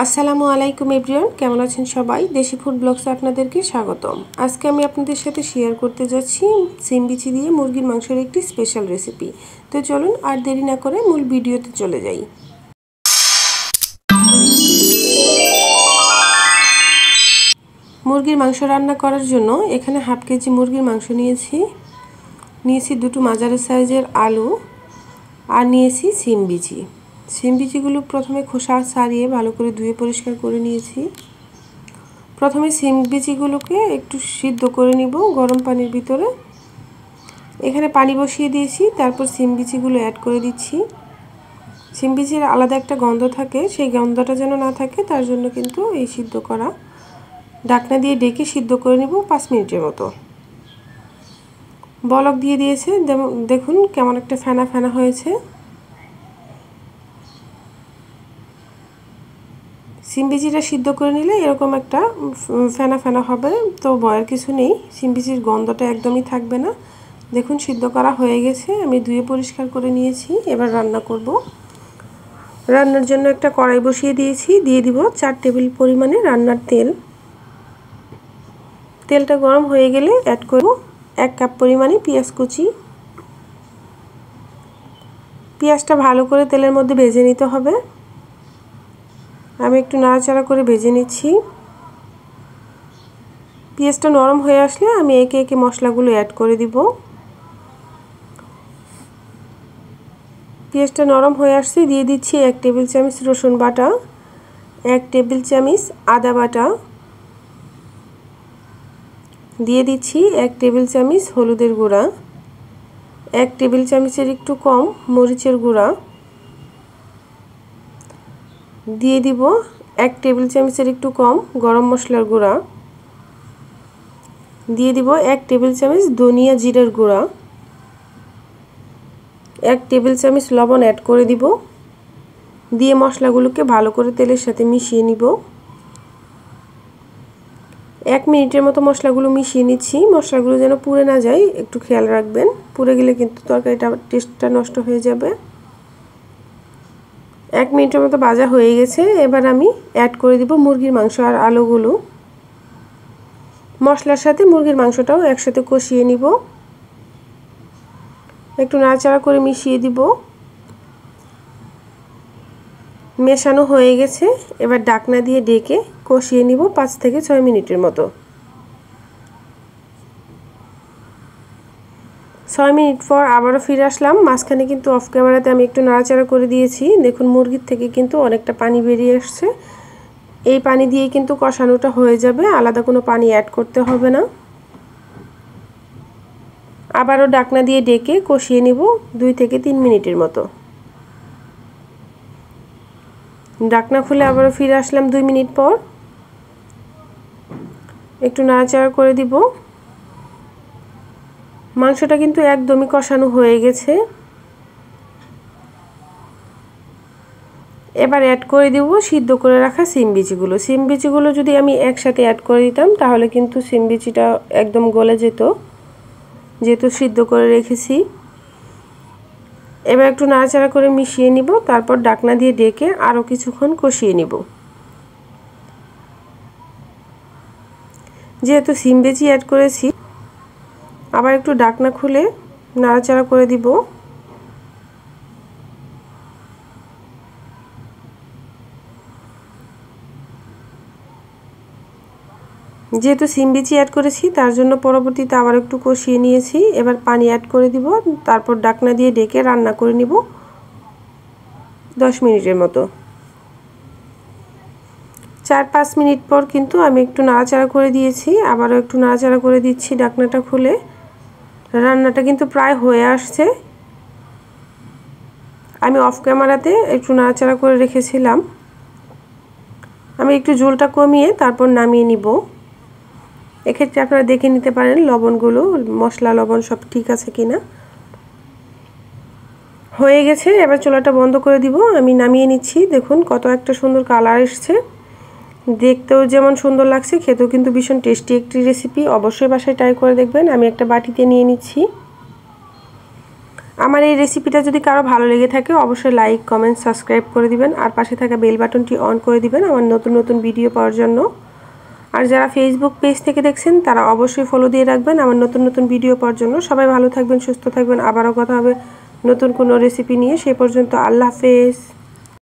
আসসালামু আলাইকুম এভরিওয়ান, কেমন আছেন সবাই? দেশি ফুড ব্লগসে আপনাদেরকে স্বাগতম। আজকে আমি আপনাদের সাথে শেয়ার করতে যাচ্ছি সিম বিচি দিয়ে মুরগির মাংসের একটি স্পেশাল রেসিপি। তো চলুন আর দেরি না করে মূল ভিডিওতে চলে যাই। মুরগির মাংস রান্না করার জন্য এখানে হাফ কেজি মুরগির মাংস নিয়েছি দুটো মাঝারি সাইজের আলু আর নিয়েছি সিম বিচি। সিম বিচিগুলো প্রথমে খোসা ছাড়িয়ে ভালো করে ধুয়ে পরিষ্কার করে নিয়েছি। প্রথমে সিম বিচিগুলোকে একটু সিদ্ধ করে নিব গরম পানির ভিতরে। এখানে পানি বসিয়ে দিয়েছি, তারপর সিম বিচিগুলো অ্যাড করে দিচ্ছি। সিম বিচির আলাদা একটা গন্ধ থাকে, সেই গন্ধটা যেন না থাকে তার জন্য কিন্তু এই সিদ্ধ করা। ঢাকনা দিয়ে ডেকে সিদ্ধ করে নিব 5 মিনিটের মতো। বলক দিয়ে দিয়েছে, দেখুন কেমন একটা ফেনা ফেনা হয়েছে। সিম বিচিটা সিদ্ধ করে নিলে এরকম একটা ফেনা ফেনা হবে, তো ভয়ের কিছু নেই, সিম বিচির গন্ধটা একদমই থাকবে না। দেখুন সিদ্ধ করা হয়ে গেছে, আমি ধুয়ে পরিষ্কার করে নিয়েছি। এবার রান্না করব। রান্নার জন্য একটা কড়াই বসিয়ে দিয়েছি, দিয়ে দিব 4 টেবিল পরিমাণে রান্নার তেল। তেলটা গরম হয়ে গেলে অ্যাড করব 1 কাপ পরিমাণে পেঁয়াজ কুচি। পেঁয়াজটা ভালো করে তেলের মধ্যে ভেজে নিতে হবে। আমি একটু নাড়াচাড়া করে ভেজে নিচ্ছি। পেঁয়াজটা নরম হয়ে আসলে আমি একে একে মশলাগুলো অ্যাড করে দিব। পেঁয়াজটা নরম হয়ে আসছে, দিয়ে দিচ্ছি 1 টেবিল চামচ রসুন বাটা, 1 টেবিল চামচ আদা বাটা, দিয়ে দিচ্ছি 1 টেবিল চামচ হলুদের গুঁড়া, 1 টেবিল চামচের একটু কম মরিচের গুঁড়া, দিয়ে দিব 1 টেবিল চামচের একটু কম গরম মশলার গুঁড়া, দিয়ে দিব 1 টেবিল চামচ ধনিয়া জিরার গুঁড়া, 1 টেবিল চামচ লবণ অ্যাড করে দিব। দিয়ে মশলাগুলোকে ভালো করে তেলের সাথে মিশিয়ে নিব। 1 মিনিটের মতো মশলাগুলো মিশিয়ে নিচ্ছি। মশলাগুলো যেন পুড়ে না যায়, একটু খেয়াল রাখবেন, পুড়ে গেলে কিন্তু তরকারিটা টেস্টটা নষ্ট হয়ে যাবে। 1 মিনিটের মতো ভাজা হয়ে গেছে, এবার আমি অ্যাড করে দিব মুরগির মাংস আর আলুগুলো। মশলার সাথে মুরগির মাংসটাও একসাথে কষিয়ে নিব। একটু নাড়াচাড়া করে মিশিয়ে দিব। মেশানো হয়ে গেছে, এবার ঢাকনা দিয়ে ঢেকে কষিয়ে নিব 5 থেকে 6 মিনিটের মতো। 6 মিনিট পর আবারও ফিরে আসলাম। মাঝখানে কিন্তু অফ ক্যামেরাতে আমি একটু নাড়াচাড়া করে দিয়েছি। দেখুন মুরগির থেকে কিন্তু অনেকটা পানি বেরিয়ে আসছে। এই পানি দিয়ে কিন্তু কষানোটা হয়ে যাবে, আলাদা কোনো পানি অ্যাড করতে হবে না। আবারও ঢাকনা দিয়ে ঢেকে কষিয়ে নিব 2 থেকে 3 মিনিটের মতো। ঢাকনা খুলে আবারও ফিরে আসলাম 2 মিনিট পর। একটু নাড়াচাড়া করে দিব। মাংসটা কিন্তু একদমই কষানো হয়ে গেছে। এবার অ্যাড করে দিব সিদ্ধ করে রাখা সিম বিচিগুলো। সিম বিচিগুলো যদি আমি একসাথে অ্যাড করে দিতাম তাহলে কিন্তু সিম বিচিটা একদম গলে যেত, যেহেতু সিদ্ধ করে রেখেছি। এবার একটু নাড়াচাড়া করে মিশিয়ে নিব, তারপর ঢাকনা দিয়ে ঢেকে আরও কিছুক্ষণ কষিয়ে নিব। যেহেতু সিম বিচি অ্যাড করেছি, আবার একটু ঢাকনা খুলে নাড়াচাড়া করে দিব। যেহেতু সিম বিচি অ্যাড করেছি তার জন্য পরবর্তীতে আবার একটু কষিয়ে নিয়েছি। এবার পানি অ্যাড করে দিব, তারপর ঢাকনা দিয়ে ঢেকে রান্না করে নিব 10 মিনিটের মতো। 4-5 মিনিট পর কিন্তু আমি একটু নাড়াচাড়া করে দিয়েছি, আবারও একটু নাড়াচাড়া করে দিচ্ছি ঢাকনাটা খুলে। রান্নাটা কিন্তু প্রায় হয়ে আসছে। আমি অফ ক্যামেরাতে একটু নাড়াচাড়া করে রেখেছিলাম। আমি একটু ঝোলটা কমিয়ে তারপর নামিয়ে নিব। এক্ষেত্রে আপনারা দেখে নিতে পারেন লবণগুলো, মশলা লবণ সব ঠিক আছে কিনা। হয়ে গেছে, এবার চুলাটা বন্ধ করে দিব। আমি নামিয়ে নিচ্ছি। দেখুন কত একটা সুন্দর কালার এসছে, দেখতেও যেমন সুন্দর লাগছে, খেতেও কিন্তু ভীষণ টেস্টি একটি রেসিপি। অবশ্যই বাসায় ট্রাই করে দেখবেন। আমি একটা বাটিতে নিয়ে নিচ্ছি। আমার এই রেসিপিটা যদি কারো ভালো লেগে থাকে অবশ্যই লাইক কমেন্ট সাবস্ক্রাইব করে দিবেন আর পাশে থাকা বেল বাটনটি অন করে দিবেন আমার নতুন নতুন ভিডিও পাওয়ার জন্য। আর যারা ফেসবুক পেজ থেকে দেখছেন তারা অবশ্যই ফলো দিয়ে রাখবেন আমার নতুন নতুন ভিডিও পাওয়ার জন্য। সবাই ভালো থাকবেন, সুস্থ থাকবেন। আবারও কথা হবে নতুন কোনো রেসিপি নিয়ে। সে পর্যন্ত আল্লাহ হাফেজ।